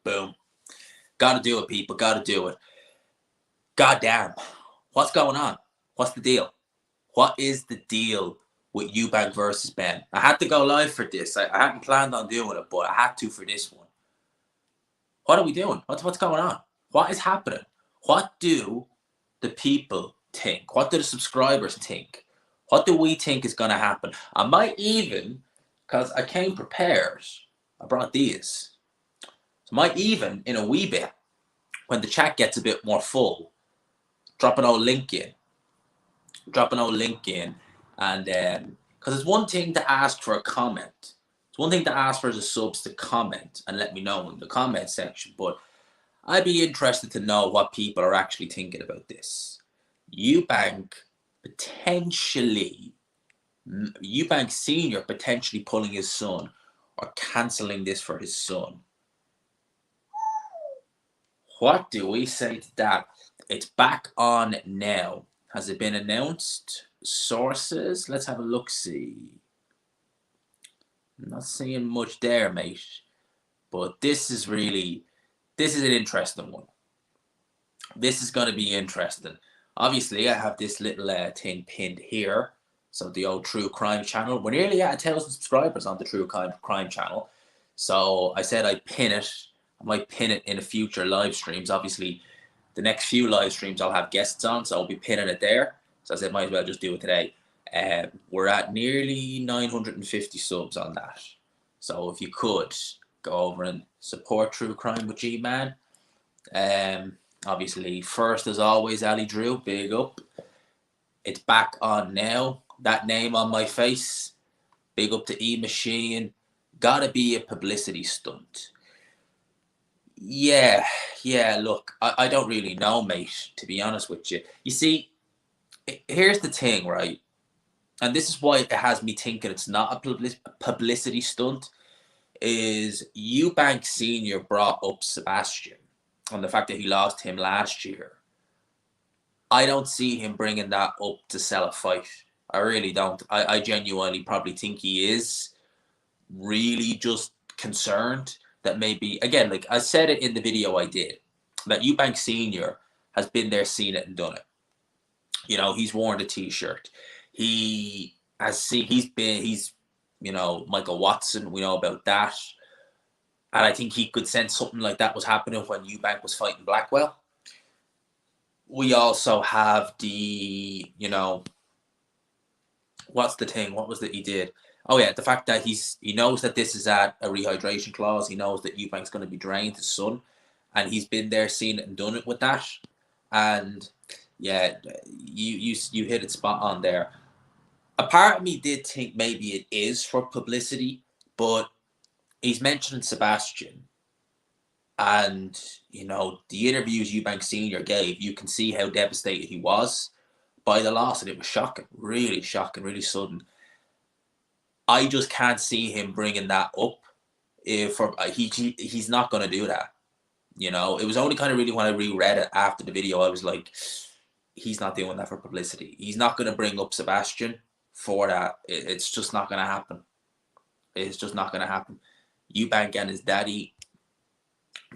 Boom. Gotta do it, people. Gotta do it. God damn. What's going on? What's the deal? What is the deal with Eubank versus Benn? I had to go live for this. I hadn't planned on doing it, but I had to for this one. What are we doing? What's going on? What is happening? What do the people think? What do the subscribers think? What do we think is going to happen? I might even, because I came prepared, I brought these. So I might even, in a wee bit, when the chat gets a bit more full, drop an old link in. And because it's one thing to ask for a comment. It's one thing to ask for the subs to comment and let me know in the comment section. But I'd be interested to know what people are actually thinking about this. Eubank Senior potentially pulling his son or cancelling this for his son. What do we say to that? It's back on now. Has it been announced? Sources? Let's have a look-see. I'm not seeing much there, mate. But this is an interesting one. This is going to be interesting. Obviously, I have this little thing pinned here. So the old True Crime channel. We're nearly at 1,000 subscribers on the True Crime channel. So I said I'd pin it. I might pin it in a future live streams. Obviously, the next few live streams I'll have guests on, so I'll be pinning it there. So I said might as well just do it today. We're at nearly 950 subs on that. So if you could go over and support True Crime with G-Man. Obviously, first as always, Ali Drew, big up. It's back on now. That name on my face, big up to E-Machine. Gotta be a publicity stunt. Yeah, look, I don't really know, mate, to be honest with you. You see, here's the thing, right? And this is why it has me thinking it's not a publicity stunt, is Eubank Senior brought up Sebastian and the fact that he lost him last year. I don't see him bringing that up to sell a fight. I really don't. I genuinely probably think he is really just concerned that maybe, again, like I said it in the video I did, that Eubank Senior has been there, seen it, and done it. You know, he's worn the t-shirt. He's Michael Watson, we know about that. And I think he could sense something like that was happening when Eubank was fighting Blackwell. We also have the, what's the thing? What was that he did? Oh yeah, the fact that he knows that this is at a rehydration clause. He knows that Eubank's going to be drained, his son, and he's been there, seen it, and done it with that. And yeah, you hit it spot on there. A part of me did think maybe it is for publicity, but he's mentioned Sebastian, and the interviews Eubank Senior gave, you can see how devastated he was by the loss, and it was shocking, really sudden. I just can't see him bringing that up. He's not going to do that. It was only kind of really when I reread it after the video, I was like, he's not doing that for publicity. He's not going to bring up Sebastian for that. It's just not going to happen. It's just not going to happen. Eubank and his daddy.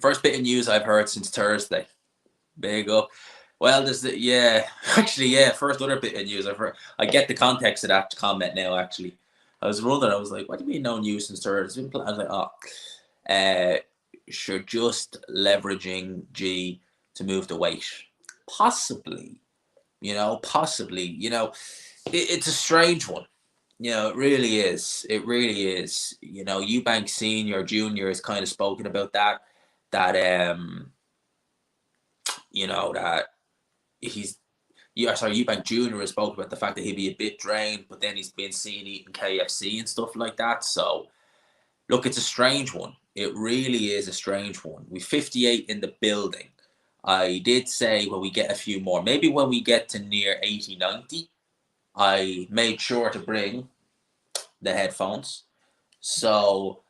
First bit of news I've heard since Thursday. Big up. Well, first other bit of news I've heard. I get the context of that comment now, actually. I was wondering, I was like, what do you mean no news since Thursday? I was like, sure, just leveraging G to move the weight. Possibly. It's a strange one. It really is. It really is. Eubank Senior, Junior has kind of spoken about that Eubank Jr. has spoken about the fact that he'd be a bit drained, but then he's been seen eating KFC and stuff like that. So, look, it's a strange one. It really is a strange one. We're 58 in the building. I did say when we get a few more, maybe when we get to near 80, 90, I made sure to bring the headphones. So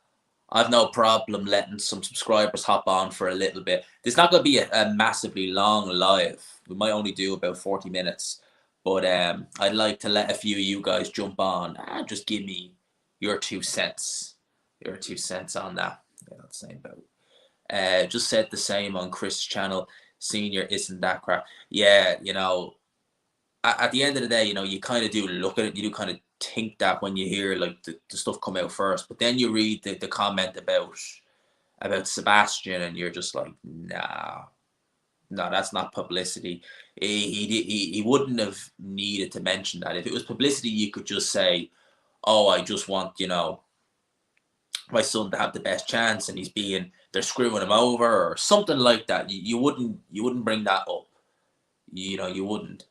I've no problem letting some subscribers hop on for a little bit. There's not going to be a massively long live. We might only do about 40 minutes. But I'd like to let a few of you guys jump on and just give me your 2 cents. Your 2 cents on that. Yeah, that's saying about Just said the same on Chris' channel. Senior isn't that crap. Yeah, at the end of the day, you kind of do look at it. You do kind of think that when you hear like the stuff come out first, but then you read the comment about Sebastian, and you're just like, nah, no, that's not publicity. He wouldn't have needed to mention that. If it was publicity, you could just say, oh, I just want my son to have the best chance, and they're screwing him over or something like that. You wouldn't bring that up. You wouldn't.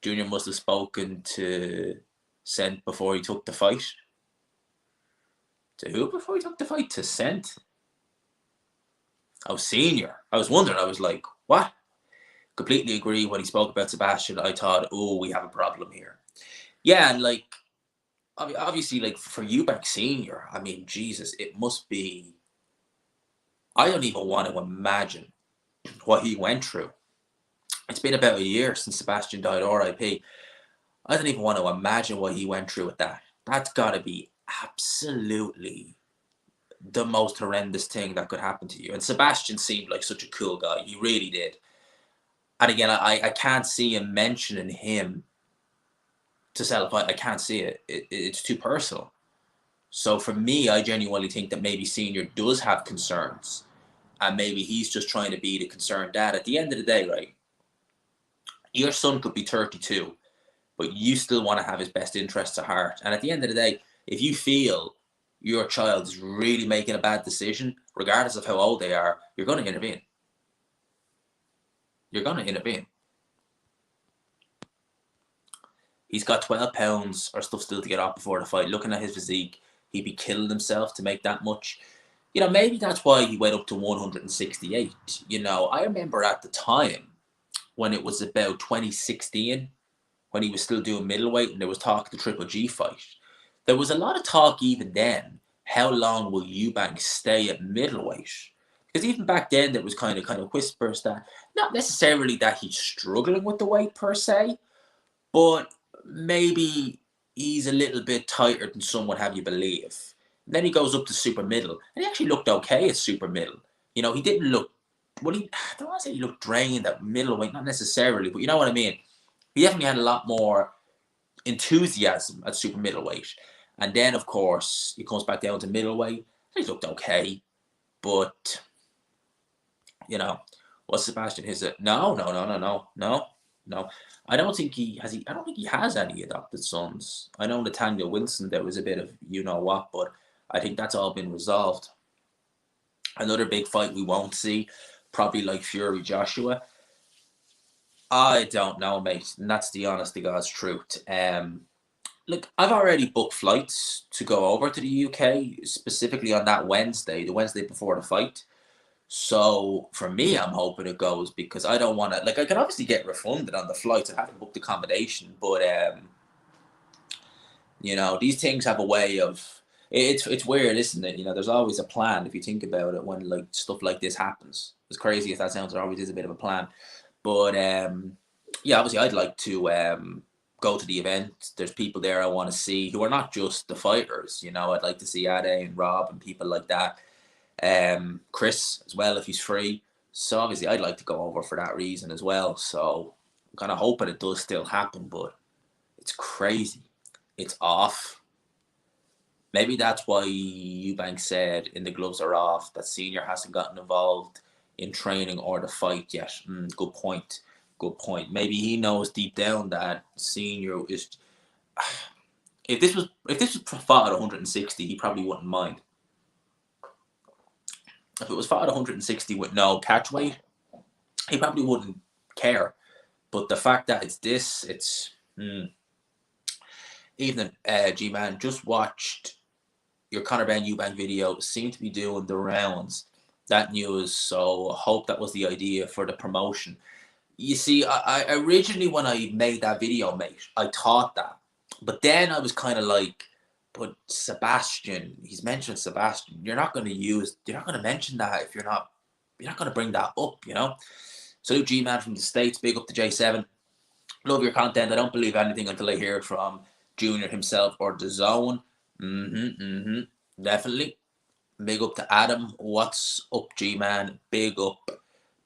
Junior must have spoken to Sent before he took the fight. To who before he took the fight? To Sent? Oh, Senior. I was wondering. I was like, what? Completely agree. When he spoke about Sebastian, I thought, oh, we have a problem here. Yeah, and like, obviously, like for Eubank Senior, I mean, Jesus, it must be. I don't even want to imagine what he went through. It's been about a year since Sebastian died, R.I.P. I don't even want to imagine what he went through with that. That's got to be absolutely the most horrendous thing that could happen to you. And Sebastian seemed like such a cool guy. He really did. And again, I can't see him mentioning him to sell a fight. I can't see it. It's too personal. So for me, I genuinely think that maybe Senior does have concerns. And maybe he's just trying to be the concerned dad. At the end of the day, right, your son could be 32, but you still want to have his best interests at heart. And at the end of the day, if you feel your child is really making a bad decision, regardless of how old they are, you're going to intervene. You're going to intervene. He's got 12 pounds or stuff still to get off before the fight. Looking at his physique, he'd be killing himself to make that much. Maybe that's why he went up to 168. I remember at the time when it was about 2016, when he was still doing middleweight and there was talk of the Triple G fight. There was a lot of talk even then, how long will Eubank stay at middleweight? Because even back then there was kind of whispers that, not necessarily that he's struggling with the weight per se, but maybe he's a little bit tighter than some would have you believe. And then he goes up to super middle, and he actually looked okay at super middle. He didn't look, I don't want to say he looked drained at middleweight, not necessarily, but you know what I mean. He definitely had a lot more enthusiasm at super middleweight. And then, of course, he comes back down to middleweight. He looked okay. But, was Sebastian his... No. I don't think he has any adopted sons. I know Nathaniel Wilson, there was a bit of you-know-what, but I think that's all been resolved. Another big fight we won't see, probably like Fury Joshua. I don't know, mate. And that's the honest to God's truth. Look, I've already booked flights to go over to the UK, specifically on that Wednesday, the Wednesday before the fight. So for me, I'm hoping it goes, because I don't want to, like, I can obviously get refunded on the flights. I haven't booked accommodation, but these things have a way of, it's weird, isn't it? There's always a plan if you think about it when like stuff like this happens. As crazy as that sounds, there always is a bit of a plan. But yeah, obviously I'd like to go to the event. There's people there I want to see who are not just the fighters. I'd like to see Ade and Rob and people like that. Chris as well, if he's free. So obviously I'd like to go over for that reason as well. So I'm kind of hoping it does still happen, but it's crazy. It's off. Maybe that's why Eubank said in the gloves are off, that Senior hasn't gotten involved in training or the fight yet. Good point. Maybe he knows deep down that Senior is... If this was fought at 160, he probably wouldn't mind. If it was fought at 160 with no catch weight, he probably wouldn't care. But the fact that it's this, it's... Evening, G-Man. Just watched your Conor Benn Eubank video. Seemed to be doing the rounds. That news, so I hope that was the idea for the promotion. You see, I originally, when I made that video, mate, I thought that. But then I was kind of like, but Sebastian, he's mentioned Sebastian. You're not going to mention that if you're not going to bring that up, Salute G-Man from the States. Big up to J7. Love your content. I don't believe anything until I hear it from Junior himself or the Zone. Definitely. Big up to Adam. What's up, G man? Big up.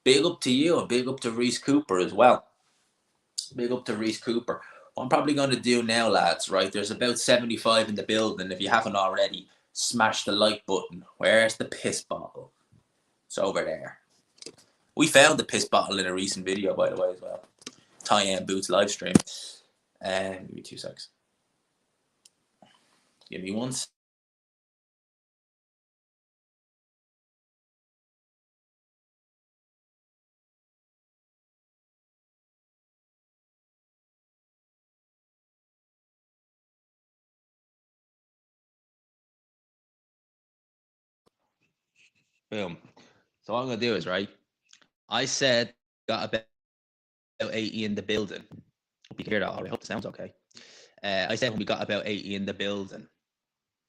Big up to you, and big up to Reese Cooper as well. Big up to Reese Cooper. What I'm probably going to do now, lads, right? There's about 75 in the building. If you haven't already, smash the like button. Where's the piss bottle? It's over there. We found the piss bottle in a recent video, by the way, as well. Tie-in Boots live stream. Give me 2 seconds. Give me one. Boom. So what I'm gonna do is, right, I said got about 80 in the building. Hope you can hear that already. I hope the sound's okay. I said when we got about 80 in the building,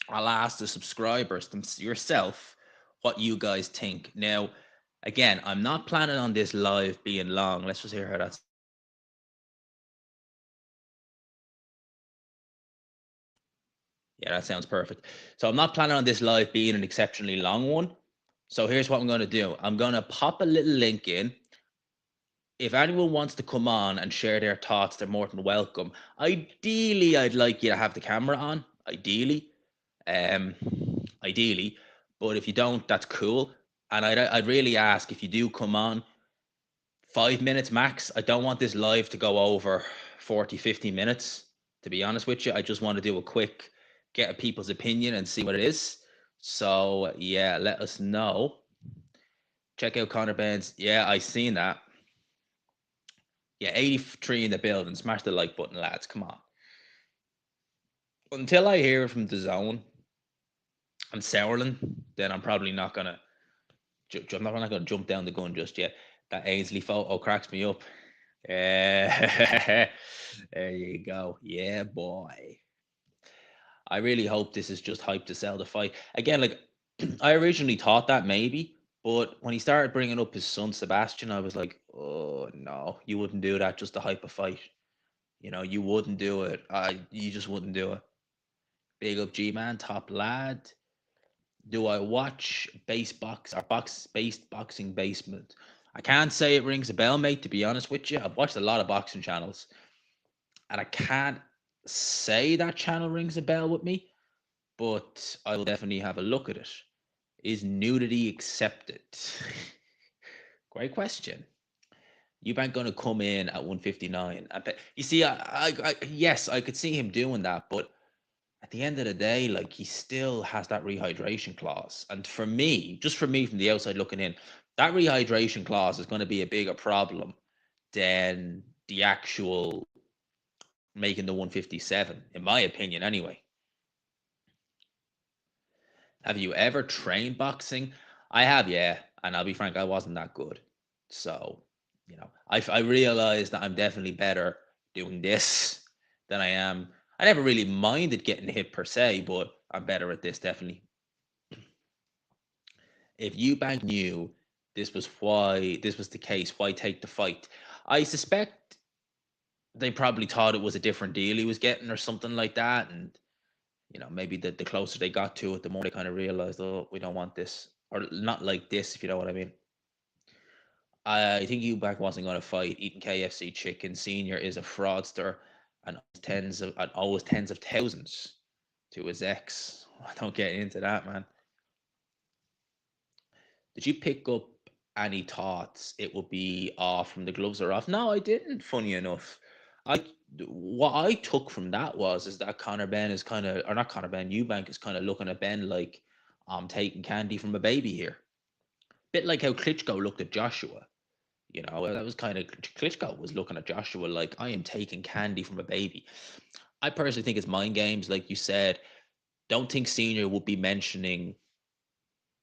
I'll ask the subscribers yourself what you guys think. Now, again, I'm not planning on this live being long. Let's just hear how that's. Yeah, that sounds perfect. So I'm not planning on this live being an exceptionally long one. So here's what I'm going to do. I'm going to pop a little link in. If anyone wants to come on and share their thoughts, they're more than welcome. Ideally, I'd like you to have the camera on. Um, ideally. But if you don't, that's cool. And I'd really ask if you do come on, 5 minutes max. I don't want this live to go over 40, 50 minutes. To be honest with you, I just want to do a quick get a people's opinion and see what it is. So yeah, let us know. Check out Conor Benn's. Yeah, I seen that. Yeah, 83 in the building. Smash the like button, lads. Come on. Until I hear from the zone and Sourland, then I'm probably not gonna. I'm not gonna jump down the gun just yet. That Ainsley photo cracks me up. There you go. Yeah, boy. I really hope this is just hype to sell the fight. Again, like I originally thought that maybe, but when he started bringing up his son Sebastian, I was like, oh no, you wouldn't do that just to hype a fight. You wouldn't do it. You just wouldn't do it. Big up G man, top lad. Do I watch base box or box based boxing basement? I can't say it rings a bell, mate, to be honest with you. I've watched a lot of boxing channels and I can't say that channel rings a bell with me, but I will definitely have a look at it. Is nudity accepted? Great question. Eubank going to come in at 159. You see, yes, I could see him doing that, but at the end of the day, like he still has that rehydration clause. And for me, just for me from the outside looking in, that rehydration clause is going to be a bigger problem than the actual making the 157, in my opinion, anyway. Have you ever trained boxing? I have, yeah. And I'll be frank, I wasn't that good. So, I realized that I'm definitely better doing this than I am. I never really minded getting hit per se, but I'm better at this, definitely. If Eubank knew this was the case, why take the fight? I suspect they probably thought it was a different deal he was getting or something like that. And maybe the closer they got to it, the more they kind of realized, oh, we don't want this, or not like this, if you know what I mean. I think Eubank wasn't going to fight. Eating KFC chicken. Senior is a fraudster and always tens of thousands to his ex. I don't get into that, man. Did you pick up any thoughts it would be off from the gloves are off? No, I didn't. Funny enough, I what I took from that is that Conor Benn is kind of, or not Conor Benn, Eubank is kind of looking at Benn like I'm taking candy from a baby here. Bit like how Klitschko looked at Joshua. That was kind of Klitschko was looking at Joshua like I am taking candy from a baby. I personally think it's mind games, like you said. Don't think Senior would be mentioning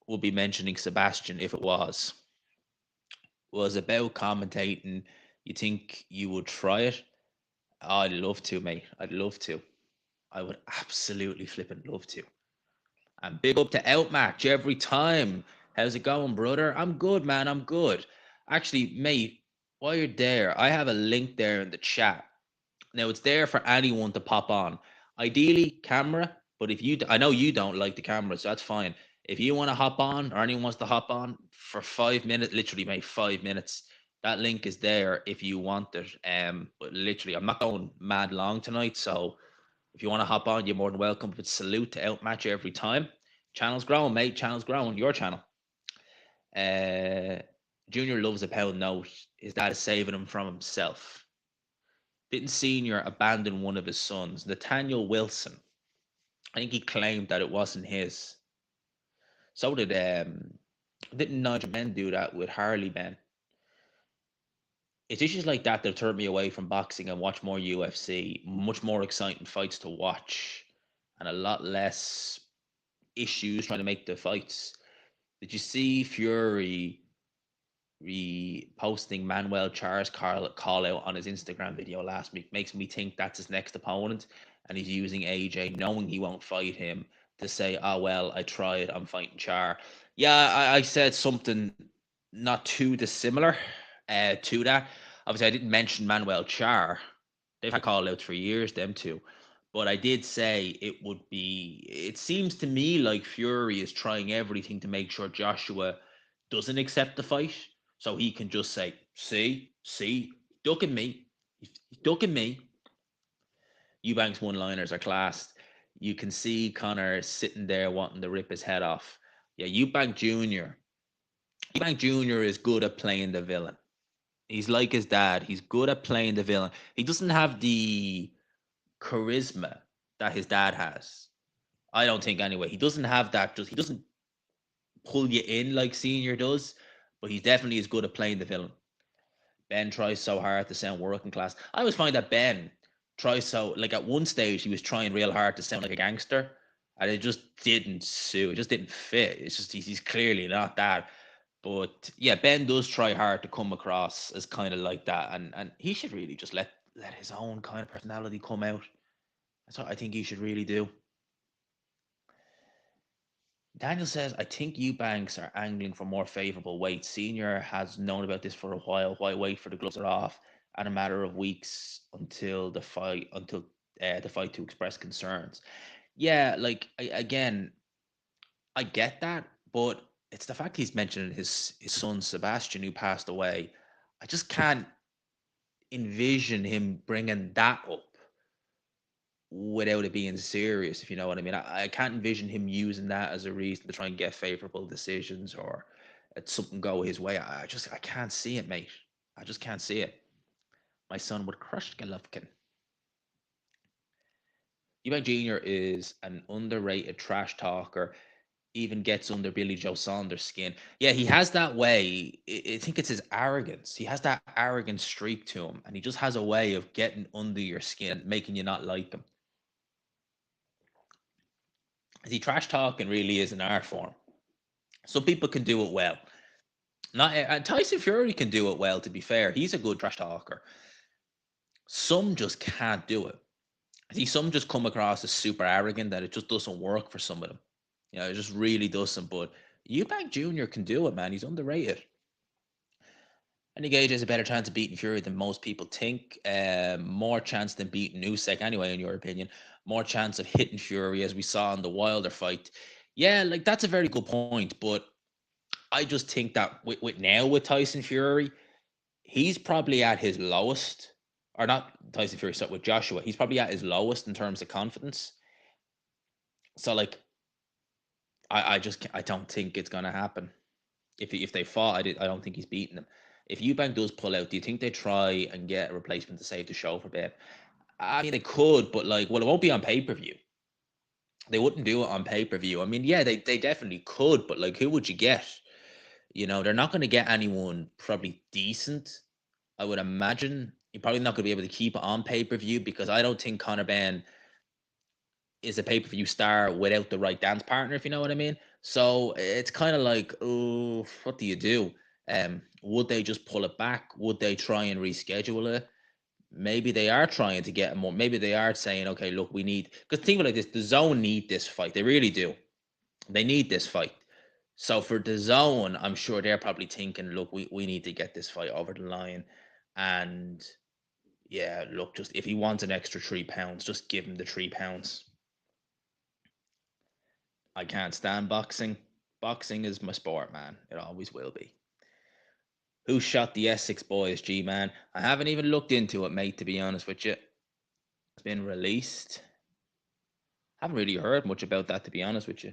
Sebastian if it was about commentating. You think you would try it? Oh, I'd love to, mate. I'd love to. I would absolutely flipping love to. And big up to Outmatch every time. How's it going, brother? I'm good, man. I'm good. Actually, mate, while you're there, I have a link there in the chat. Now it's there for anyone to pop on. Ideally, camera, but I know you don't like the camera, so that's fine. If you want to hop on, or anyone wants to hop on for 5 minutes, literally, mate, 5 minutes. That link is there if you want it. But literally, I'm not going mad long tonight, so if you want to hop on, you're more than welcome. But salute to Outmatch every time. Channel's growing, mate. Channel's growing. Your channel. Uh, Junior loves a pound note. His dad is saving him from himself. Didn't Senior abandon one of his sons, Nathaniel Wilson? I think he claimed that it wasn't his. So didn't Nigel Benn do that with Harley Benn? It's issues like that that turn me away from boxing and watch more UFC. Much more exciting fights to watch, and a lot less issues trying to make the fights. Did you see Fury reposting Manuel Char's call out on his Instagram video last week? Makes me think that's his next opponent, and he's using AJ, knowing he won't fight him, to say, "Oh well, I tried. I'm fighting Char." Yeah, I said something not too dissimilar to that. Obviously, I didn't mention Manuel Char. They've had call outs for years, them two. But I did say it would be. It seems to me like Fury is trying everything to make sure Joshua doesn't accept the fight, so he can just say, see, ducking me, he's ducking me. Eubank's one-liners are classed. You can see Conor sitting there wanting to rip his head off. Yeah, Eubank Jr. is good at playing the villain. He's like his dad. He's good at playing the villain. He doesn't have the charisma that his dad has. I don't think anyway. He doesn't have that. Just he doesn't pull you in like Senior does, but he definitely is good at playing the villain. Ben tries so hard to sound working class. I always find that Ben tries so like at one stage he was trying real hard to sound like a gangster, and it just didn't suit. It just didn't fit. It's just he's clearly not that. But yeah, Ben does try hard to come across as kind of like that, and he should really just let his own kind of personality come out. That's what I think he should really do. Daniel says, I think Eubanks are angling for more favourable weight. Senior has known about this for a while. Why wait for the gloves are off and a matter of weeks until the fight to express concerns? Yeah, like again, I get that, but it's the fact he's mentioning his son Sebastian who passed away. I just can't envision him bringing that up without it being serious, if you know what I mean. I can't envision him using that as a reason to try and get favorable decisions or something go his way. I can't see it, mate. I just can't see it. My son would crush Golovkin. Eubank Jr. is an underrated trash talker, even gets under Billy Joe Saunders' skin. Yeah, he has that way. I think it's his arrogance. He has that arrogant streak to him, and he just has a way of getting under your skin, making you not like him. See, trash talking really is an art form. Some people can do it well. Not Tyson Fury can do it well. To be fair, he's a good trash talker. Some just can't do it. See, some just come across as super arrogant that it just doesn't work for some of them. You know, it just really doesn't. But Eubank Jr. can do it, man. He's underrated. I think AJ has a better chance of beating Fury than most people think. More chance than beating Usyk, anyway, in your opinion. More chance of hitting Fury, as we saw in the Wilder fight. Yeah, like that's a very good point. But I just think that with Tyson Fury, he's probably at his lowest, or not Tyson Fury, so with Joshua, he's probably at his lowest in terms of confidence. So like, I don't think it's gonna happen. If they fought, I don't think he's beating them. If Eubank does pull out, do you think they try and get a replacement to save the show for a bit? I mean, they could, but like, well, it won't be on pay per view. They wouldn't do it on pay per view. I mean, yeah, they definitely could, but like, who would you get? You know, they're not going to get anyone probably decent. I would imagine you're probably not going to be able to keep it on pay per view because I don't think Conor Benn is a pay per view star without the right dance partner, if you know what I mean. So it's kind of like, oh, what do you do? Would they just pull it back? Would they try and reschedule it? Maybe they are trying to get more. Maybe they are saying, okay, look, we need because think about like this: the zone need this fight. They really do. They need this fight. So for the zone, I'm sure they're probably thinking, look, we need to get this fight over the line. And yeah, look, just if he wants an extra 3 pounds, just give him the 3 pounds. I can't stand boxing. Boxing is my sport, man. It always will be. Who shot the Essex boys, G man? I haven't even looked into it, mate, to be honest with you. It's been released. Haven't really heard much about that, to be honest with you.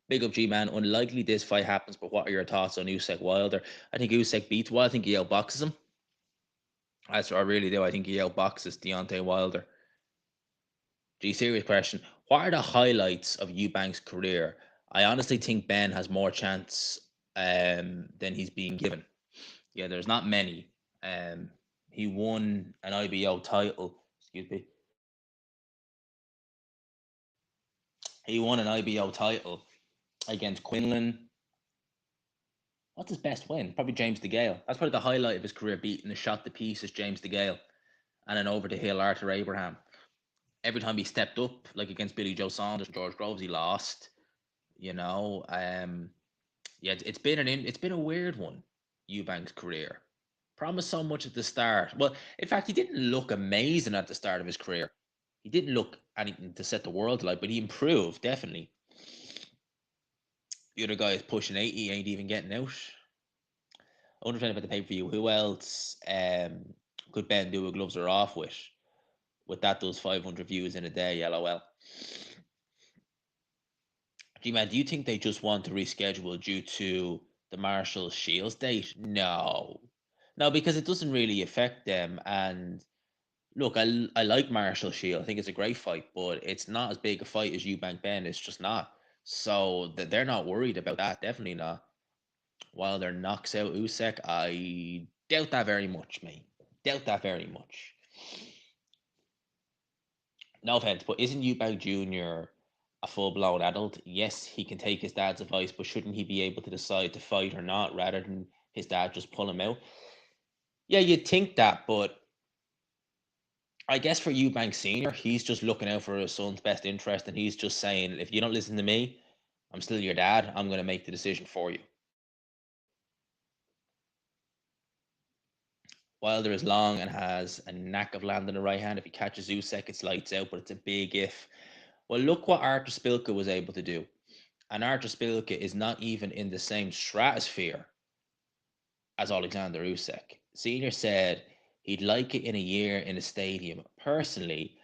Big up, G man. Unlikely this fight happens, but what are your thoughts on Usyk Wilder? I think Usyk beats Wilder. I think he outboxes him. That's what I really do. I think he outboxes Deontay Wilder. G, serious question. What are the highlights of Eubank's career? I honestly think Benn has more chance than he's being given. Yeah, there's not many. He won an IBO title. Excuse me. He won an IBO title against Quinlan. What's his best win? Probably James DeGale. That's probably the highlight of his career, beating the shot to pieces James DeGale, and then over the hill Arthur Abraham. Every time he stepped up, like against Billy Joe Saunders, George Groves, he lost. You know, yeah, it's been a weird one. Eubank's career promised so much at the start. Well, in fact, he didn't look amazing at the start of his career. He didn't look anything to set the world alight, but he improved definitely. The other guy is pushing 80, ain't even getting out. I wonder if about the pay per view. Who else could Ben do a gloves are off with? With that, those 500 views in a day, lol. G-Man, do you think they just want to reschedule due to the Marshall Shields date? No. No, because it doesn't really affect them. And look, I like Marshall Shield. I think it's a great fight, but it's not as big a fight as Eubank Ben. It's just not. So they're not worried about that. Definitely not. Wilder knocks out Usyk, I doubt that very much, mate. Doubt that very much. No offense, but isn't Eubank Jr. a full-blown adult? Yes, he can take his dad's advice, but shouldn't he be able to decide to fight or not rather than his dad just pull him out? Yeah, you'd think that, but I guess for Eubank Sr., he's just looking out for his son's best interest, and he's just saying, if you don't listen to me, I'm still your dad, I'm going to make the decision for you. Wilder is long and has a knack of landing the right hand. If he catches Usyk, it's lights out, but it's a big if. Well, look what Artur Spilka was able to do. And Artur Spilka is not even in the same stratosphere as Alexander Usyk. Senior said he'd like it in a year in a stadium. Personally,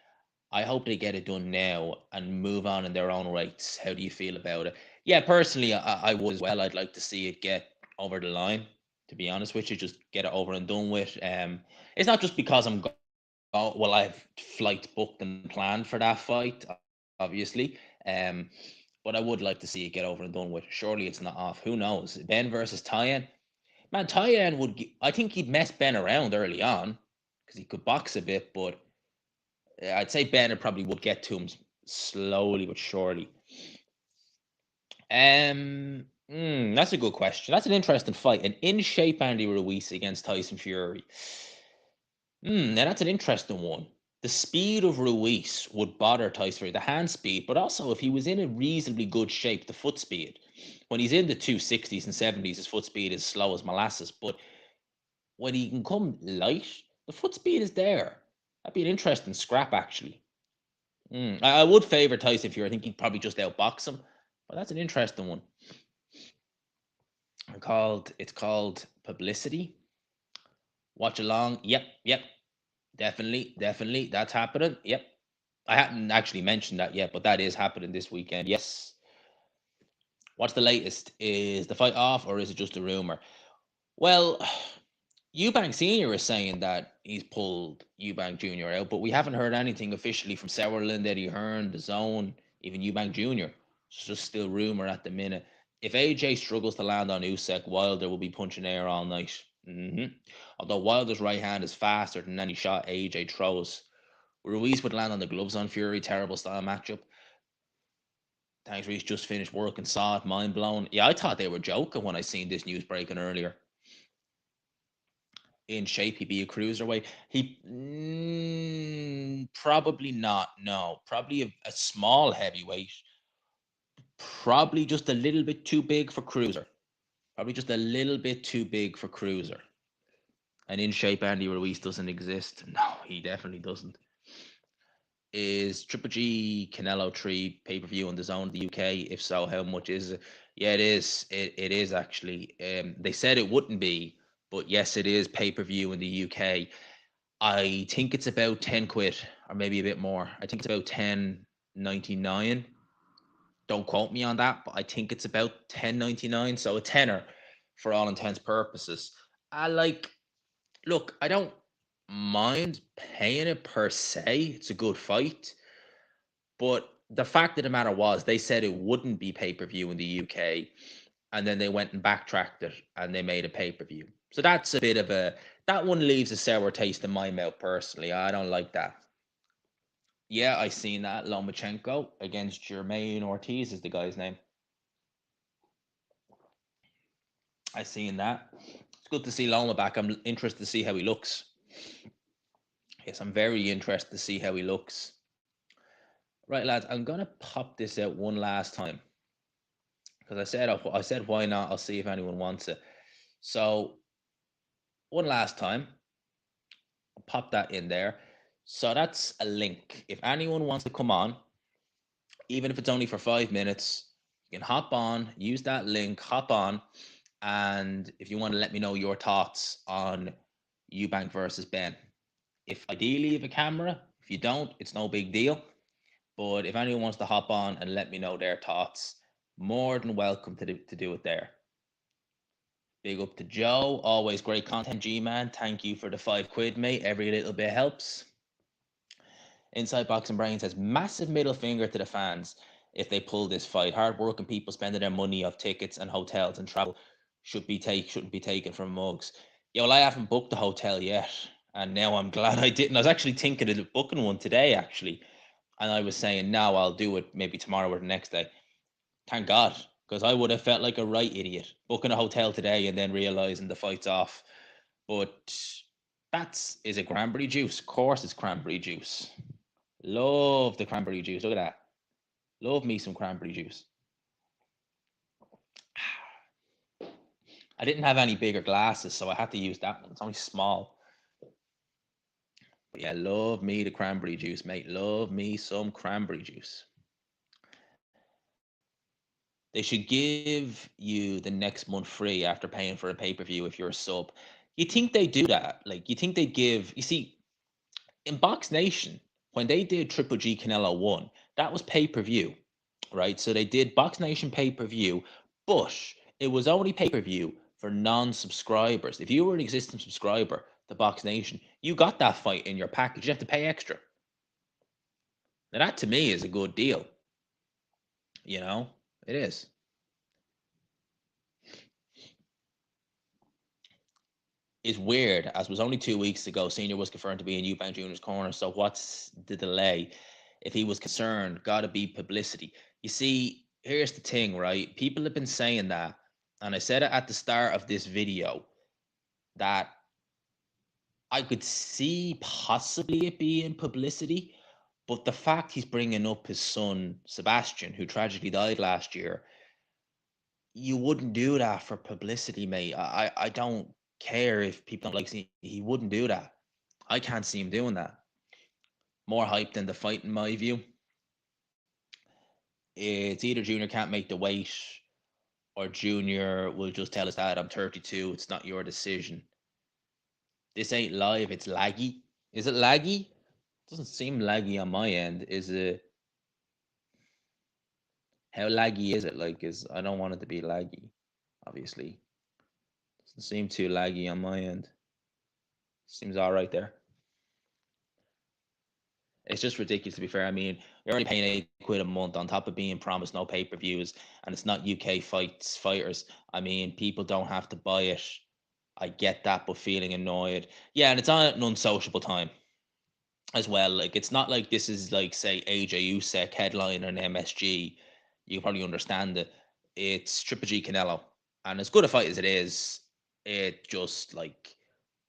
I hope they get it done now and move on in their own rights. How do you feel about it? Yeah, personally, I would as well. I'd like to see it get over the line. To be honest with you, just get it over and done with. It's not just because well, I have flights booked and planned for that fight, obviously. But I would like to see it get over and done with. Surely it's not off. Who knows? Ben versus Tyen. Man, Tyen would. I think he'd mess Ben around early on because he could box a bit, but I'd say Ben probably would get to him slowly but surely. That's a good question. That's an interesting fight. An in shape Andy Ruiz against Tyson Fury. Now that's an interesting one. The speed of Ruiz would bother Tyson Fury, the hand speed, but also if he was in a reasonably good shape, the foot speed. When he's in the 260s and 70s, his foot speed is slow as molasses. But when he can come light, the foot speed is there. That'd be an interesting scrap, actually. I would favor Tyson Fury. I think he'd probably just outbox him, but that's an interesting one. It's called Publicity. Watch along. Yep. Definitely. That's happening. Yep. I haven't actually mentioned that yet, but that is happening this weekend. Yes. What's the latest? Is the fight off or is it just a rumor? Well, Eubank Sr. is saying that he's pulled Eubank Jr. out, but we haven't heard anything officially from Sauerland, Eddie Hearn, The Zone, even Eubank Jr. It's just still rumor at the minute. If AJ struggles to land on Usyk, Wilder will be punching air all night. Although Wilder's right hand is faster than any shot AJ throws. Ruiz would land on the gloves on Fury, terrible style matchup. Thanks, Reese. Just finished work and saw it, mind blown. Yeah, I thought they were joking when I seen this news breaking earlier. In shape, he'd be a cruiserweight. Probably not. No, probably a small heavyweight. Probably just a little bit too big for cruiser. Probably just a little bit too big for cruiser. And in shape Andy Ruiz doesn't exist. No, he definitely doesn't. Is Triple G Canelo 3 pay-per-view on the Zone in the UK? If so, how much is it? Yeah, it is. It is actually. They said it wouldn't be, but yes, it is pay-per-view in the UK. I think it's about 10 quid or maybe a bit more. I think it's about 10.99. Don't quote me on that, but I think it's about 10.99. So a tenner for all intents purposes. I like, look, I don't mind paying it per se. It's a good fight. But the fact of the matter was, they said it wouldn't be pay per view in the UK, and then they went and backtracked it and they made a pay per view. So that's a bit of a, that one leaves a sour taste in my mouth personally. I don't like that. Yeah, I seen that. Lomachenko against Jermaine Ortiz is the guy's name. I seen that. It's good to see Loma back. I'm interested to see how he looks. Yes, I'm very interested to see how he looks. Right, lads, I'm gonna pop this out one last time because I said why not? I'll see if anyone wants it. So one last time, I'll pop that in there. So that's a link. If anyone wants to come on, even if it's only for 5 minutes, you can hop on, use that link, hop on, and if you want to let me know your thoughts on Eubank versus Benn. If ideally you have a camera, if you don't, it's no big deal. But if anyone wants to hop on and let me know their thoughts, more than welcome to do it there. Big up to Joe. Always great content, G man. Thank you for the £5, mate. Every little bit helps. Inside Boxing Brain says massive middle finger to the fans if they pull this fight. Hard-working people spending their money off tickets and hotels and travel shouldn't be taken from mugs. Yeah, well, I haven't booked a hotel yet, and now I'm glad I didn't. I was actually thinking of booking one today, actually, and I was saying, no, I'll do it maybe tomorrow or the next day. Thank God, because I would have felt like a right idiot booking a hotel today and then realizing the fight's off. But is it cranberry juice? Of course, it's cranberry juice. Love the cranberry juice. Look at that. Love me some cranberry juice. I didn't have any bigger glasses, so I had to use that one. It's only small. But yeah, love me the cranberry juice, mate. Love me some cranberry juice. They should give you the next month free after paying for a pay-per-view if you're a sub. You think they do that? Like, you think they give, you see, in Box Nation, when they did Triple G Canelo 1, that was pay-per-view, right? So they did Box Nation pay-per-view, but it was only pay-per-view for non-subscribers. If you were an existing subscriber to Box Nation, you got that fight in your package. You have to pay extra. Now that to me is a good deal. You know, it is. It's weird, as was only 2 weeks ago, Senior was confirmed to be in Eubank Jr.'s corner. So what's the delay? If he was concerned, gotta be publicity. You see, here's the thing, right? People have been saying that, and I said it at the start of this video, that I could see possibly it being publicity, but the fact he's bringing up his son, Sebastian, who tragically died last year, you wouldn't do that for publicity, mate. I don't care if people don't like seeing, he wouldn't do that. I can't see him doing that. More hype than the fight, in my view. It's either Junior can't make the weight or Junior will just tell his dad, I'm 32, it's not your decision. This ain't live, it's laggy. Is it laggy? Doesn't seem laggy on my end. Is it? How laggy is it? Like, I don't want it to be laggy, obviously. Doesn't seem too laggy on my end. Seems all right there. It's just ridiculous, to be fair. I mean, you're already paying £8 a month on top of being promised no pay-per-views, and it's not UK fighters. I mean, people don't have to buy it. I get that, but feeling annoyed. Yeah, and it's on an unsociable time as well. Like, it's not like this is like, say, AJ Usyk headline on MSG. You probably understand it. It's Triple G Canelo, and as good a fight as it is, it just like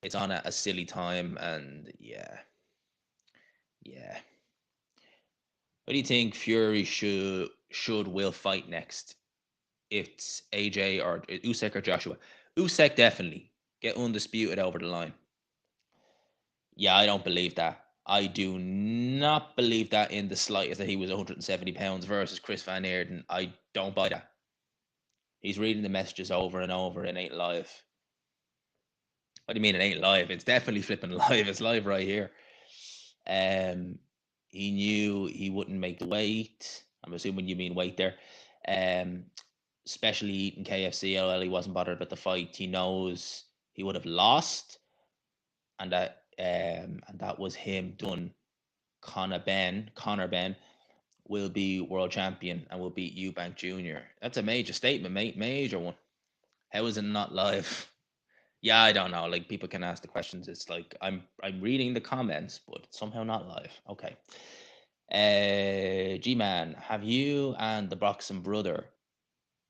it's on at a silly time, and yeah. What do you think Fury will fight next? It's AJ or Usyk or Joshua? Usyk definitely get undisputed over the line. Yeah, I don't believe that. I do not believe that in the slightest, that he was 170 pounds versus Chris Van Eerden. I don't buy that. He's reading the messages over and over. It ain't live. What do you mean it ain't live? It's definitely flipping live. It's live right here. He knew he wouldn't make the weight. I'm assuming you mean weight there. Especially eating KFC. He wasn't bothered about the fight. He knows he would have lost, and that was him done. Conor Benn will be world champion and will beat Eubank Jr. That's a major statement, mate. Major one. How is it not live? Yeah, I don't know. Like, people can ask the questions. It's like I'm reading the comments, but it's somehow not live. Okay. G-Man, have you and the boxing brother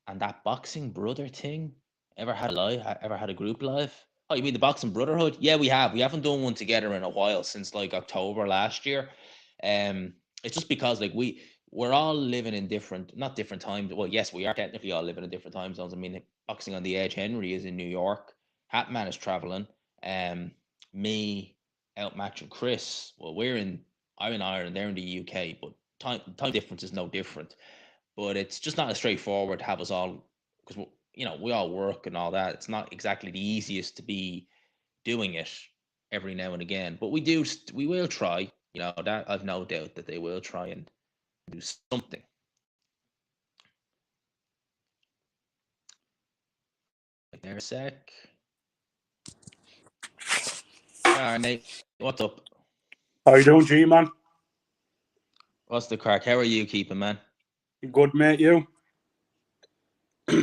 and that boxing brother thing ever had a live? Ever had a group live? Oh, you mean the boxing brotherhood? Yeah, we have. We haven't done one together in a while, since like October last year. It's just because like we're all living in not different times. Well, yes, we are technically all living in different time zones. I mean, Boxing on the Edge, Henry is in New York. Hatman is traveling. Me out matching Chris. Well, I'm in Ireland. They're in the UK, but time difference is no different. But it's just not as straightforward to have us all, because we all work and all that. It's not exactly the easiest to be doing it every now and again. But we will try. That I've no doubt that they will try and do something. Like there a sec. All right, mate. What's up? How you doing, G-Man? What's the crack? How are you keeping, man? Good, mate, you?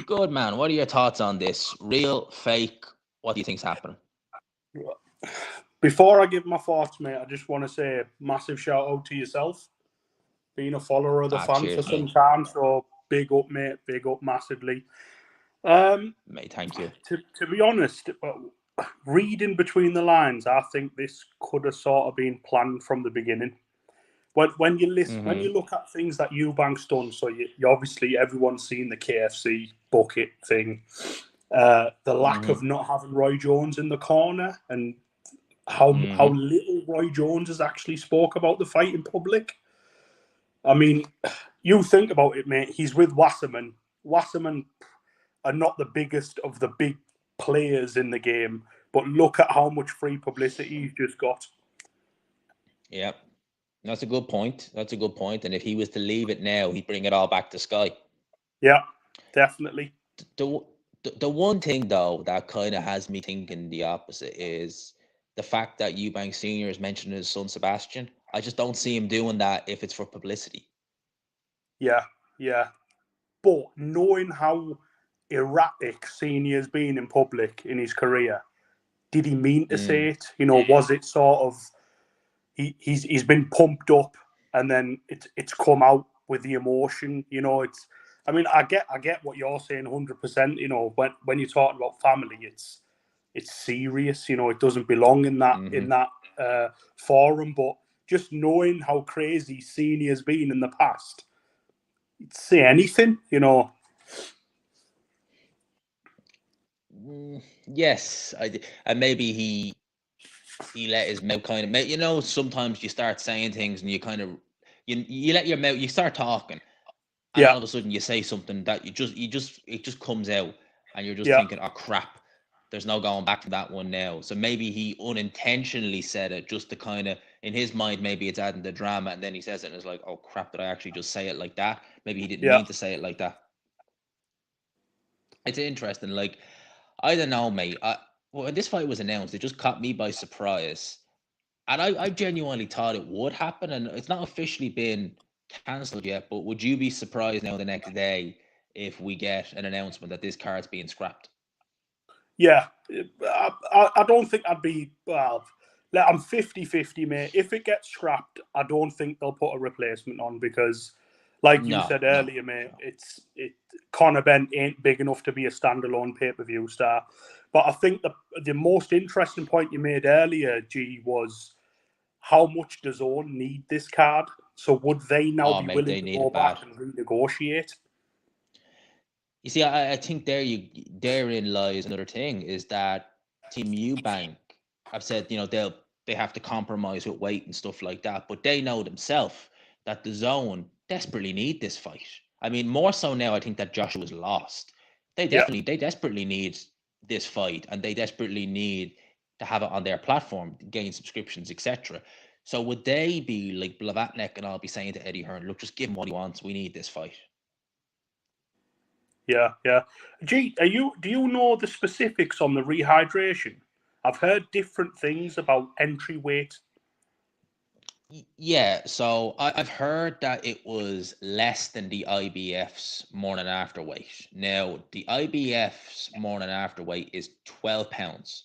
Good, man. What are your thoughts on this? Real, fake? What do you think's happening? Before I give my thoughts, mate, I just want to say a massive shout out to yourself. Being a follower of the fan cheers, for some mate. time, so big up, mate. Big up massively. Mate, thank you. To be honest, reading between the lines, I think this could have sort of been planned from the beginning. When you listen, when you look at things that Eubank's done, so you obviously everyone's seen the KFC bucket thing, the lack of not having Roy Jones in the corner, and how little Roy Jones has actually spoke about the fight in public. I mean, you think about it, mate. He's with Wasserman. Wasserman are not the biggest of the big players in the game, but look at how much free publicity he's just got. Yep. That's a good point. And if he was to leave it now, he'd bring it all back to Sky. Yeah, definitely. The one thing, though, that kind of has me thinking the opposite is the fact that Eubank Sr. is mentioning his son Sebastian. I just don't see him doing that if it's for publicity. Yeah. But knowing how erratic Senior's been in public in his career, did he mean to say it? Was it sort of he's been pumped up and then it's come out with the emotion? I mean, I get what you're saying 100%. When you're talking about family, it's serious. It doesn't belong in that forum. But just knowing how crazy Senior's been in the past, you'd say anything. Yes, and maybe he let his mouth kind of. Sometimes you start saying things and you kind of you let your mouth. You start talking, and all of a sudden you say something that it just comes out, and you're just thinking, oh crap, there's no going back to that one now. So maybe he unintentionally said it just to kind of, in his mind, maybe it's adding the drama, and then he says it and it's like, oh crap, did I actually just say it like that? Maybe he didn't mean to say it like that. It's interesting. Like, I don't know, mate. When this fight was announced, it just caught me by surprise. And I genuinely thought it would happen, and it's not officially been cancelled yet, but would you be surprised now the next day if we get an announcement that this card's being scrapped? Yeah. I don't think I'd be... Well, I'm 50-50, mate. If it gets scrapped, I don't think they'll put a replacement on because, like you said earlier, mate, Conor Benn ain't big enough to be a standalone pay-per-view star. But I think the most interesting point you made earlier, G, was how much does Owen need this card? So would they now be willing to go back and renegotiate? You see, I think therein lies another thing, is that Team Eubank have said, they have to compromise with weight and stuff like that, but they know themselves that the Zone desperately need this fight. I mean, more so now, I think that Joshua's lost. They desperately need this fight, and they desperately need to have it on their platform, gain subscriptions, etc. So would they be like Blavatnik and I'll be saying to Eddie Hearn, look, just give him what he wants. We need this fight. Yeah. Gee, do you know the specifics on the rehydration? I've heard different things about entry weight. Yeah, so I've heard that it was less than the IBF's morning after weight. Now, the IBF's morning after weight is 12 pounds.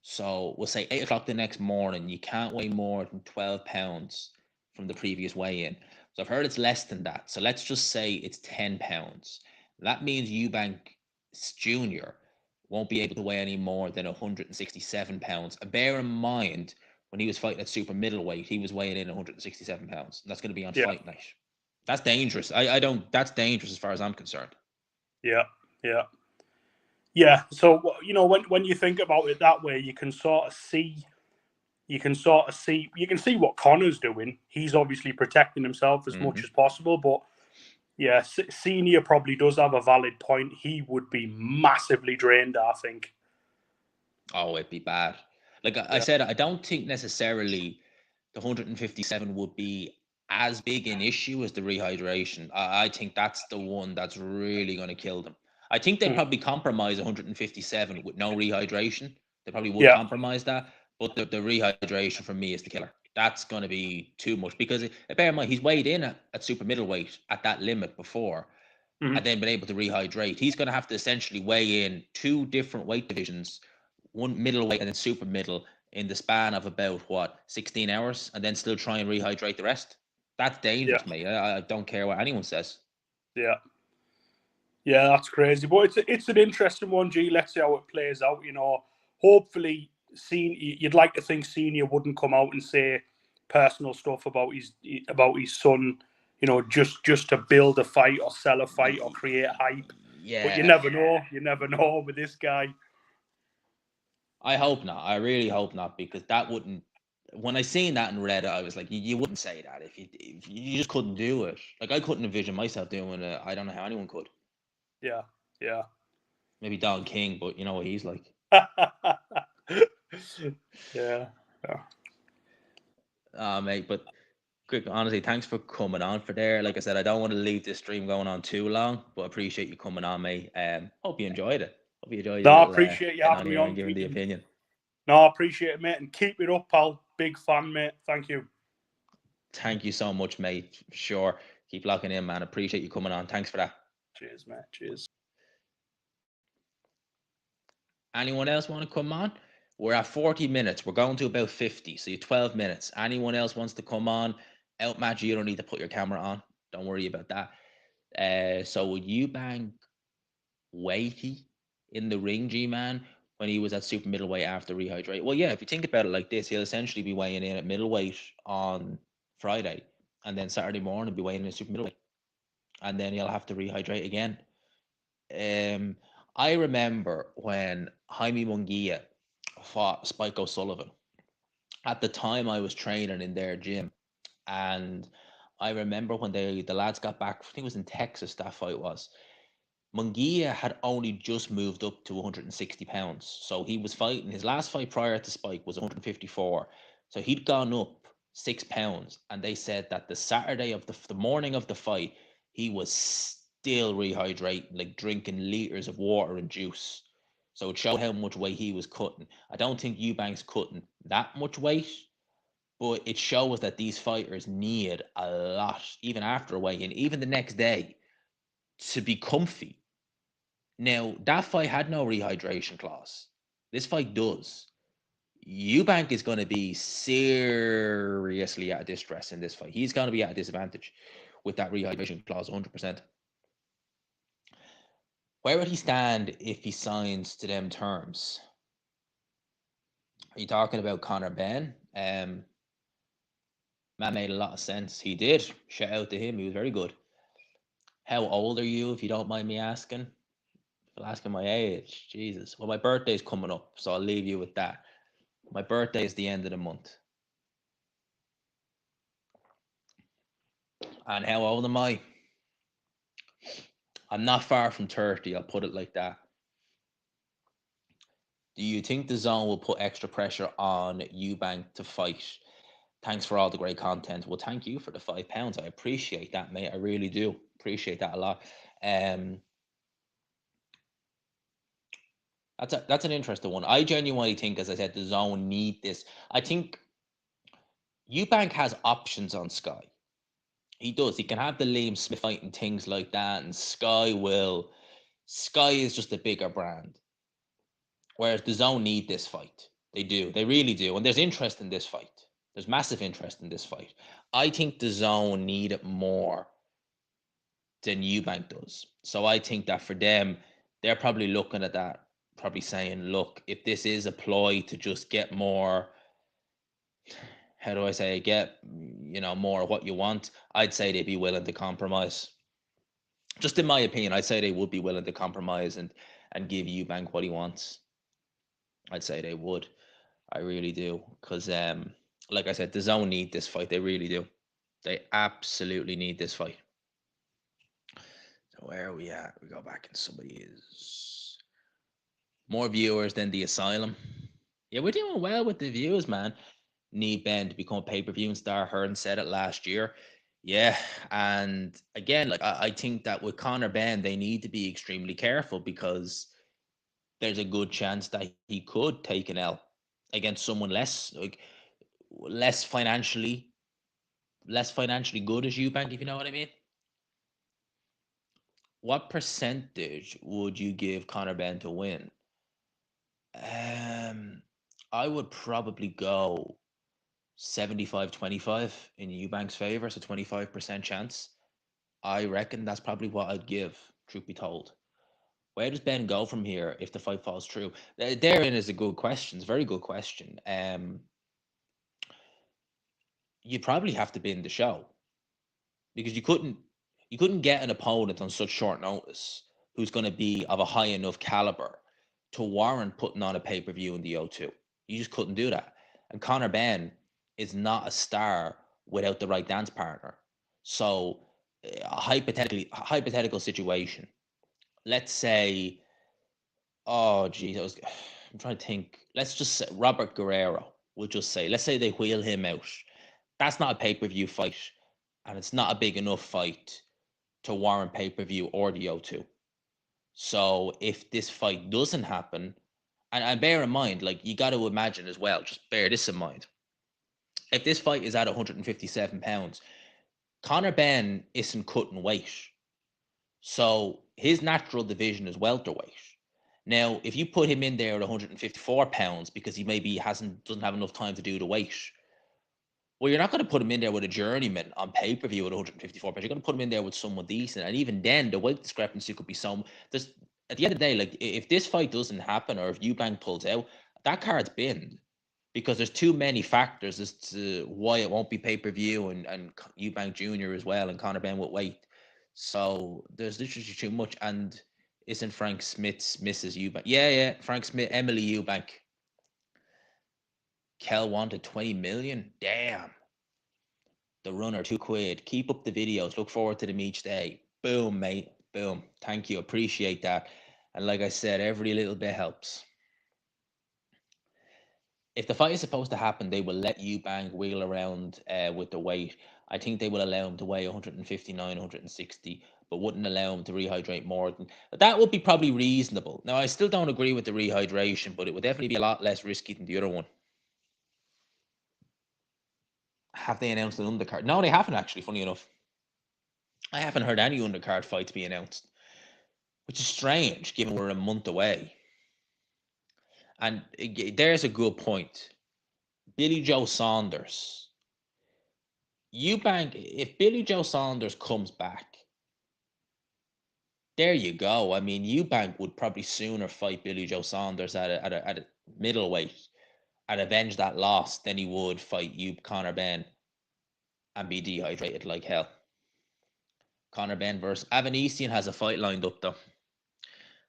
So we'll say 8 o'clock the next morning, you can't weigh more than 12 pounds from the previous weigh-in. So I've heard it's less than that. So let's just say it's 10 pounds. That means Eubank Jr. won't be able to weigh any more than 167 pounds. And bear in mind, when he was fighting at super middleweight, he was weighing in 167 pounds. And that's going to be on fight night. That's dangerous. That's dangerous as far as I'm concerned. Yeah. So, when you think about it that way, you can see what Conor's doing. He's obviously protecting himself as much as possible, but yeah, Senior probably does have a valid point. He would be massively drained, I think. Oh, it'd be bad. Like I said, I don't think necessarily the 157 would be as big an issue as the rehydration. I think that's the one that's really going to kill them. I think they'd probably compromise 157 with no rehydration. They probably would compromise that. But the rehydration for me is the killer. That's going to be too much because bear in mind, he's weighed in at super middleweight at that limit before and then been able to rehydrate. He's going to have to essentially weigh in 2 different weight divisions, one middleweight and then super middle, in the span of about 16 hours, and then still try and rehydrate the rest. That's dangerous, mate. I don't care what anyone says. Yeah, that's crazy, but it's an interesting one. G, let's see how it plays out. Hopefully, you'd like to think Senior wouldn't come out and say personal stuff about his son. Just to build a fight or sell a fight or create hype. Yeah, but you never know. You never know with this guy. I hope not. I really hope not, because that wouldn't. When I seen that and read it, I was like, you wouldn't say that if you just couldn't do it. Like I couldn't envision myself doing it. I don't know how anyone could. Yeah. Maybe Don King, but you know what he's like. Yeah. Mate, but quick, honestly, thanks for coming on for there. Like I said, I don't want to leave this stream going on too long, but I appreciate you coming on, mate. Hope you enjoyed it. Hope you enjoyed it. I appreciate you having me on. And giving the opinion. No, I appreciate it, mate, and keep it up, pal. Big fan, mate. Thank you. Thank you so much, mate. Sure. Keep locking in, man. Appreciate you coming on. Thanks for that. Cheers, mate. Cheers. Anyone else want to come on? We're at 40 minutes. We're going to about 50. So you 12 minutes. Anyone else wants to come on? Outmatch, you don't need to put your camera on. Don't worry about that. So would Eubank weighty in the ring, G-Man, when he was at super middleweight after rehydrate? Well, yeah, if you think about it like this, he'll essentially be weighing in at middleweight on Friday, and then Saturday morning be weighing in at super middleweight, and then he'll have to rehydrate again. I remember when Jaime Munguia fought Spike O'Sullivan. At the time, I was training in their gym, and I remember when the lads got back. I think it was in Texas. That fight was. Munguia had only just moved up to 160 pounds, so he was fighting. His last fight prior to Spike was 154, so he'd gone up 6 pounds. And they said that the Saturday of the morning of the fight, he was still rehydrating, like drinking liters of water and juice. So it showed how much weight he was cutting. I don't think Eubank's cutting that much weight, but it shows that these fighters need a lot, even after a weigh-in, even the next day, to be comfy. Now, that fight had no rehydration clause. This fight does. Eubank is going to be seriously at distress in this fight. He's going to be at a disadvantage with that rehydration clause, 100%. Where would he stand if he signs to them terms? Are you talking about Conor Benn? That made a lot of sense. He did. Shout out to him. He was very good. How old are you, if you don't mind me asking? If asking my age, Jesus. Well, my birthday's coming up, so I'll leave you with that. My birthday is the end of the month. And how old am I? I'm not far from 30. I'll put it like that. Do you think the Zone will put extra pressure on Eubank to fight? Thanks for all the great content. Well, thank you for the £5. I appreciate that, mate. I really do appreciate that a lot. That's an interesting one. I genuinely think, as I said, the Zone need this. I think Eubank has options on Sky. He does. He can have the Liam Smith fight and things like that, and Sky is just a bigger brand. Whereas the Zone need this fight. They do. They really do. And there's interest in this fight. There's massive interest in this fight. I think the Zone need it more than Eubank does. So I think that for them, they're probably looking at that, probably saying, look, if this is a ploy to just get more, how do I say, get, more of what you want, I'd say they'd be willing to compromise. Just in my opinion, I'd say they would be willing to compromise and give Eubank what he wants. I'd say they would. I really do. Because, like I said, the Zone need this fight. They really do. They absolutely need this fight. So where are we at? We go back and somebody is more viewers than the Asylum. Yeah, we're doing well with the views, man. Need Benn to become a pay-per-view star. Hearn said it last year. Yeah, and again, like I think that with Conor Benn, they need to be extremely careful because there's a good chance that he could take an L against someone less financially good as Eubank, if you know what I mean. What percentage would you give Conor Benn to win? I would probably go 75-25 in Eubank's favor, so 25% chance. I reckon that's probably what I'd give, truth be told. Where does Benn go from here if the fight falls through? Therein is a good question. It's a very good question. You probably have to bin the show because you couldn't get an opponent on such short notice who's going to be of a high enough caliber to warrant putting on a pay-per-view in the O2. You just couldn't do that. And Conor Benn is not a star without the right dance partner. So a hypothetical situation. Let's say, I'm trying to think. Let's just say Robert Guerrero. We'll just say, let's say they wheel him out. That's not a pay-per-view fight, and it's not a big enough fight to warrant pay-per-view or the O2. So if this fight doesn't happen, and bear in mind, like you got to imagine as well, just bear this in mind. If this fight is at 157 pounds, Conor Benn isn't cutting weight. So his natural division is welterweight. Now, if you put him in there at 154 pounds because he maybe doesn't have enough time to do the weight, well, you're not going to put him in there with a journeyman on pay-per-view at 154 pounds. You're going to put him in there with someone decent. And even then, the weight discrepancy could be at the end of the day, like if this fight doesn't happen or if Eubank pulls out, that card's binned because there's too many factors as to why it won't be pay-per-view and Eubank Jr. as well and Conor Benn with weight. So there's literally too much. And isn't Frank Smith's Mrs. Eubank? Yeah, Frank Smith, Emily Eubank. Kel wanted 20 million. Damn. The runner, £2. Keep up the videos. Look forward to them each day. Boom, mate. Boom. Thank you. Appreciate that. And like I said, every little bit helps. If the fight is supposed to happen, they will let Eubank wheel around with the weight. I think they will allow him to weigh 159, 160, but wouldn't allow him to rehydrate more than that. Would be probably reasonable. Now, I still don't agree with the rehydration, but it would definitely be a lot less risky than the other one. Have they announced an undercard? No, they haven't actually, funny enough. I haven't heard any undercard fights be announced, which is strange given we're a month away. And there's a good point. Billy Joe Saunders. Eubank, if Billy Joe Saunders comes back, there you go. I mean, Eubank would probably sooner fight Billy Joe Saunders at a middleweight and avenge that loss than he would fight Conor Benn and be dehydrated like hell. Conor Benn versus Avanesian has a fight lined up though.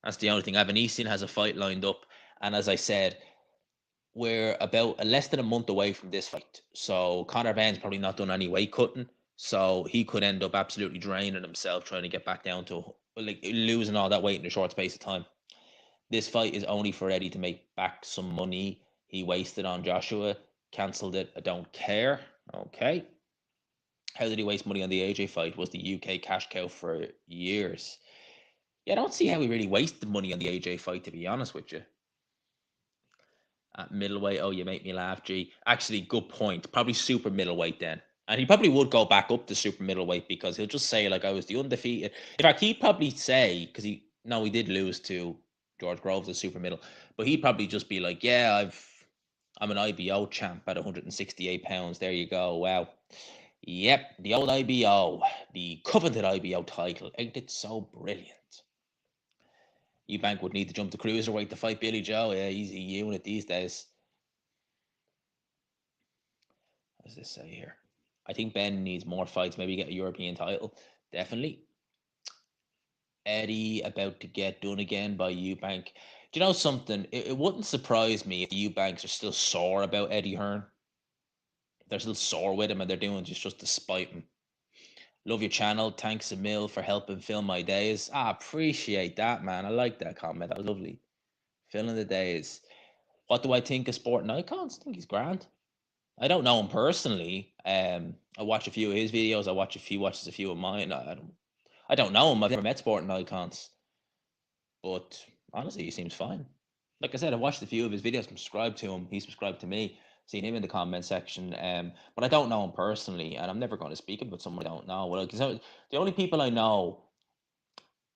That's the only thing. Avanesian has a fight lined up, and as I said, we're about less than a month away from this fight. So Conor Benn's probably not done any weight cutting. So he could end up absolutely draining himself trying to get back down to like losing all that weight in a short space of time. This fight is only for Eddie to make back some money he wasted on Joshua. Cancelled it. I don't care. Okay. How did he waste money on the AJ fight? Was the UK cash cow for years? Yeah, I don't see how he really wasted money on the AJ fight, to be honest with you. At middleweight, oh, you make me laugh, G. Actually, good point. Probably super middleweight then. And he probably would go back up to super middleweight because he'll just say, like, I was the undefeated. In fact, he'd probably say, because he did lose to George Groves at super middle, but he'd probably just be like, yeah, I'm an IBO champ at 168 pounds. There you go. Wow. Yep, the old IBO, the coveted IBO title. Ain't it so brilliant? Eubank would need to jump to cruiserweight to fight Billy Joe. Yeah, he's a unit these days. What does this say here? I think Benn needs more fights. Maybe get a European title. Definitely. Eddie about to get done again by Eubank. Do you know something? It wouldn't surprise me if the Eubanks are still sore about Eddie Hearn. They're still sore with him and they're doing just to spite him. Love your channel. Thanks a mil for helping fill my days. Appreciate that, man. I like that comment. That was lovely. Filling the days. What do I think of Sporting Icons? I think he's grand. I don't know him personally. I watch a few of his videos. He watches a few of mine. I don't know him. I've never met Sporting Icons, but honestly, he seems fine. Like I said, I watched a few of his videos. I'm subscribed to him. He's subscribed to me. Seen him in the comment section. But I don't know him personally, and I'm never going to speak about someone I don't know. Well, because the only people I know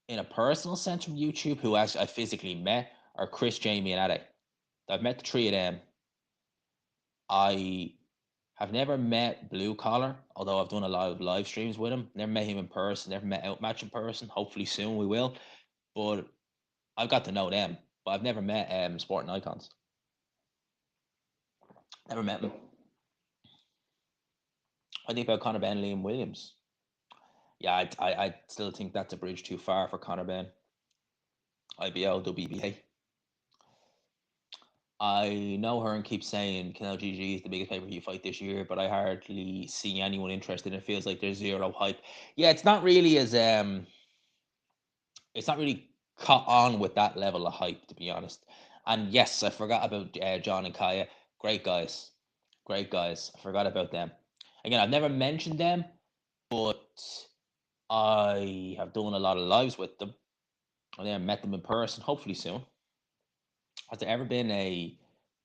in a personal sense from YouTube who actually I physically met are Chris, Jamie, and Ade. I've met the three of them. I have never met Blue Collar, although I've done a lot of live streams with him. Never met him in person, never met Outmatch in person. Hopefully soon we will. But I've got to know them. But I've never met Sporting Icons. Never met them. I think about Conor Benn, Liam Williams. Yeah, I still think that's a bridge too far for Conor Benn. IBO, WBA. I know Hearn keeps saying Canelo GG is the biggest pay-per-view fight this year, but I hardly see anyone interested. It feels like there's zero hype. Yeah, it's not really caught on with that level of hype, to be honest. And yes, I forgot about John and Kaya. Great guys. Great guys. I forgot about them. Again, I've never mentioned them, but I have done a lot of lives with them. I never met them in person, hopefully soon. Has there ever been a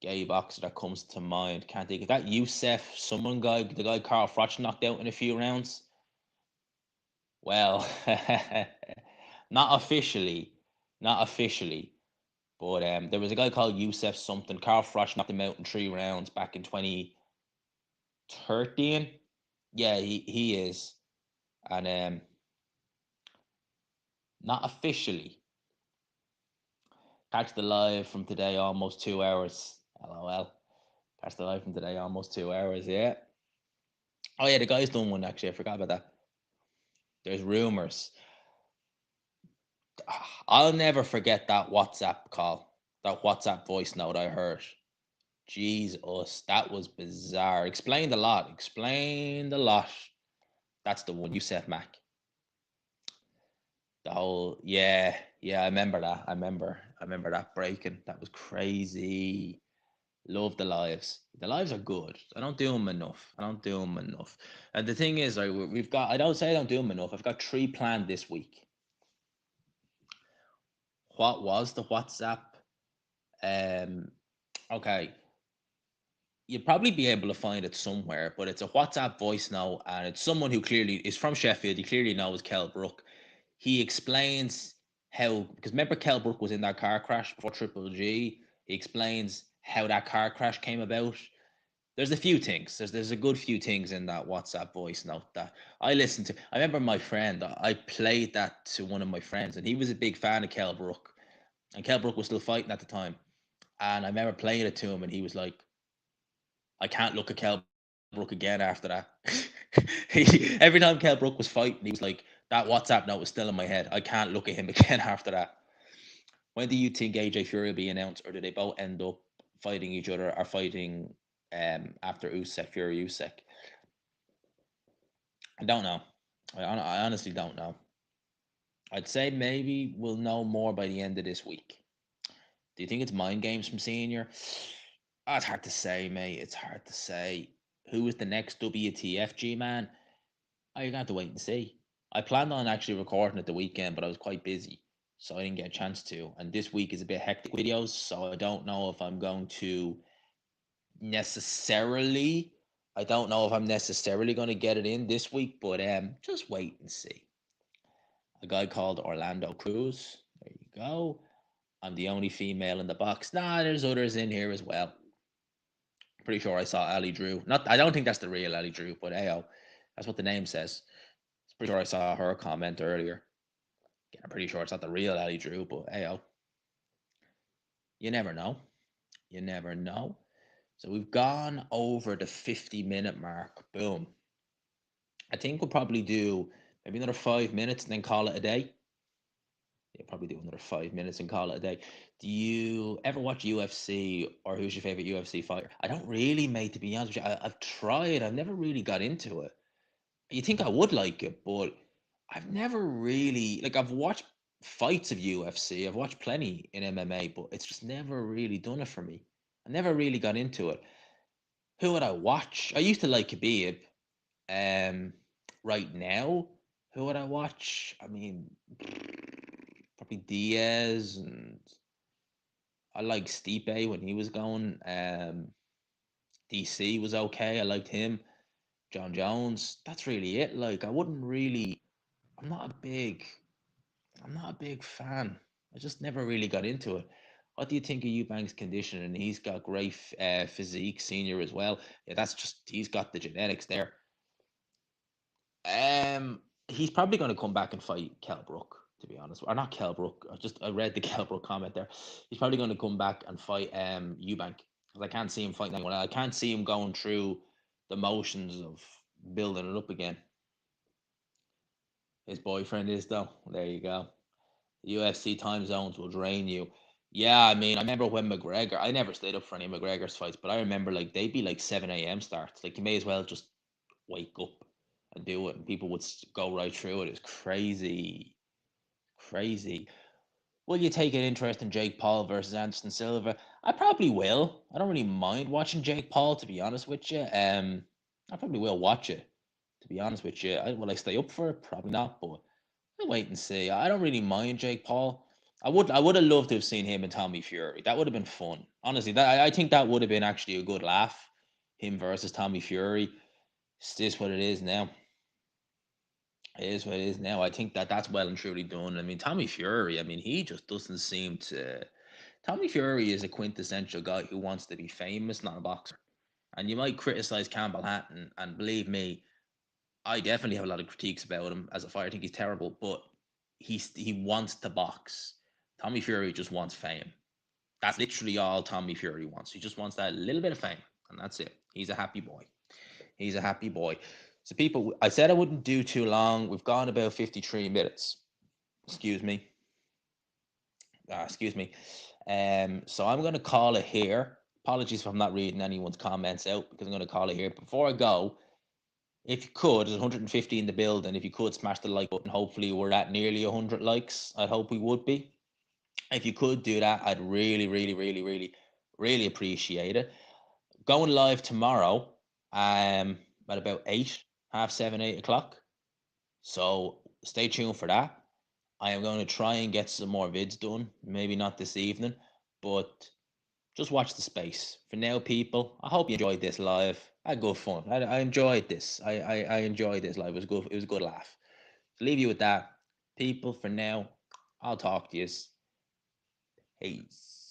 gay boxer that comes to mind? Can't think of that. Youssef, someone guy, the guy Carl Froch knocked out in a few rounds. Well, not officially, but there was a guy called Youssef something. Carl Froch knocked him out in 3 rounds back in 2013. Yeah, he is, and not officially. Catch the live from today, almost 2 hours. LOL. Catch the live from today, almost 2 hours. Yeah. Oh yeah, the guy's done one actually. I forgot about that. There's rumors. I'll never forget that WhatsApp call, that WhatsApp voice note I heard. Jesus, that was bizarre. Explained a lot. That's the one you said, Mac. The whole, yeah, I remember that. I remember that breaking. That was crazy. Love the lives. The lives are good. I don't do them enough. And the thing is, we've got, I don't say I don't do them enough. I've got 3 planned this week. What was the WhatsApp? Okay. You'd probably be able to find it somewhere, but it's a WhatsApp voice note, and it's someone who clearly is from Sheffield. He clearly knows Kell Brook. He explains how, because remember Kell Brook was in that car crash before Triple G. He explains how that car crash came about. There's a few things. There's a good few things in that WhatsApp voice note that I listened to. I remember my friend, I played that to one of my friends, and he was a big fan of Kell Brook. And Kell Brook was still fighting at the time. And I remember playing it to him, and he was like, I can't look at Kell Brook again after that. Every time Kell Brook was fighting, he was like, that WhatsApp note was still in my head. I can't look at him again after that. When do you think AJ Fury will be announced, or do they both end up fighting each other or fighting after Fury Usyk? I don't know. I honestly don't know. I'd say maybe we'll know more by the end of this week. Do you think it's mind games from Senior? Oh, it's hard to say, mate. It's hard to say. Who is the next WTFG man? Oh, you're going to have to wait and see. I planned on actually recording it the weekend, but I was quite busy, so I didn't get a chance to. And this week is a bit hectic videos, so I don't know if I'm going to necessarily. I don't know if I'm necessarily going to get it in this week, but just wait and see. A guy called Orlando Cruz. There you go. I'm the only female in the box. Nah, there's others in here as well. Pretty sure I saw Ali Drew. Not, I don't think that's the real Ali Drew, but ayo, that's what the name says. Pretty sure I saw her comment earlier. Yeah, I'm pretty sure it's not the real Ali Drew, but ayo, you never know. You never know. So we've gone over the 50-minute mark. Boom. I think we'll probably do maybe another 5 minutes and then call it a day. Yeah, probably do another 5 minutes and call it a day. Do you ever watch UFC, or who's your favorite UFC fighter? I don't really, mate, to be honest with you. I've tried. I've never really got into it. You think I would like it, but I've never really, like, I've watched fights of UFC. I've watched plenty in MMA, but it's just never really done it for me. I never really got into it. Who would I watch? I used to like Khabib. Um, right now, who would I watch? I mean, probably Diaz, and I like Stipe when he was going. DC was okay. I liked him. John Jones. That's really it. Like, I wouldn't really. I'm not a big. I'm not a big fan. I just never really got into it. What do you think of Eubank's condition? And he's got great physique, senior as well. Yeah, that's just he's got the genetics there. He's probably going to come back and fight Kell Brook, to be honest. Or not Kell Brook. I read the Kell Brook comment there. He's probably going to come back and fight Eubank, because I can't see him fighting anyone. I can't see him going through the motions of building it up again. His boyfriend is, though. There you go. UFC time zones will drain you. Yeah, I mean, I remember when McGregor, I never stayed up for any McGregor's fights, but I remember like they'd be like 7 a.m. starts. Like, you may as well just wake up and do it, and people would go right through it. It's crazy, crazy. Will you take an interest in Jake Paul versus Anderson Silva? I probably will. I don't really mind watching Jake Paul, to be honest with you. I probably will watch it, to be honest with you. Will I stay up for it? Probably not, but I'll wait and see. I don't really mind Jake Paul. I would have loved to have seen him and Tommy Fury. That would have been fun. Honestly, I think that would have been actually a good laugh. Him versus Tommy Fury. It's just what it is now. It is what it is now. I think that's well and truly done. I mean, Tommy Fury, I mean, he just doesn't seem to. Tommy Fury is a quintessential guy who wants to be famous, not a boxer. And you might criticize Campbell Hatton, and believe me, I definitely have a lot of critiques about him as a fighter. I think he's terrible, but he wants to box. Tommy Fury just wants fame. That's literally all Tommy Fury wants. He just wants that little bit of fame, and that's it. He's a happy boy. He's a happy boy. So, people, I said I wouldn't do too long. We've gone about 53 minutes. Excuse me. Excuse me. So I'm going to call it here. Apologies if I'm not reading anyone's comments out, because I'm going to call it here. Before I go, if you could, there's 150 in the building. If you could smash the like button, hopefully we're at nearly 100 likes. I'd hope we would be. If you could do that, I'd really, really, really, really, really appreciate it. Going live tomorrow, at about 8, half 7, 8 o'clock. So stay tuned for that. I am going to try and get some more vids done. Maybe not this evening, but just watch the space. For now, people, I hope you enjoyed this live. I had good fun. I enjoyed this. I enjoyed this live. It was good. It was a good laugh. So leave you with that. People, for now, I'll talk to you. Peace.